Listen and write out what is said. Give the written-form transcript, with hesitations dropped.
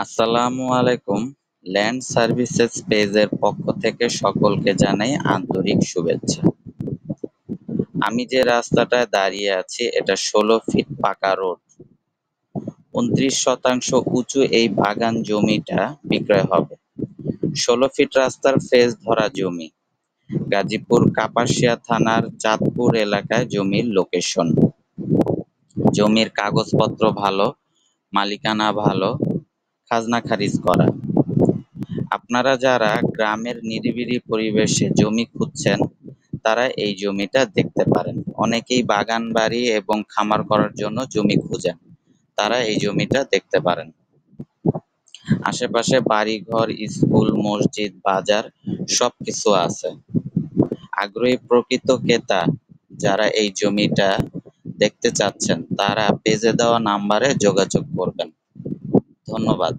আসসালামু আলাইকুম। Land services পেজের পক্ষ থেকে সকলকে জানাই আন্তরিক শুভেচ্ছা। আমি যে রাস্তাটায় দাঁড়িয়ে আছি এটা ১৬ ফিট পাকা রোড। ২৯% উঁচু এই বাগান জমিটা বিক্রয় হবে। ১৬ ফিট রাস্তার ফেজ ধরা জমি। গাজীপুর কাপাসিয়া থানার চাঁদপুর এলাকায় জমির লোকেশন। জমির কাগজপত্র ভালো, মালিকানা ভালো, খাজনা খারিজ করা। আপনারা যারা গ্রামের নিরিবিলি পরিবেশে জমি খুঁজছেন তারা এই জমিটা দেখতে পারেন। অনেকেই বাগান বাড়ি এবং খামার করার জন্য জমি খুঁজেন, তারা এই জমিটা দেখতে পারেন। আশেপাশে বাড়িঘর, স্কুল, মসজিদ, বাজার সবকিছু আছে। আগ্রহী প্রকৃত ক্রেতা যারা এই জমিটা দেখতে চাচ্ছেন তারা পেজে দেওয়া নাম্বারে যোগাযোগ করবেন। ধন্যবাদ।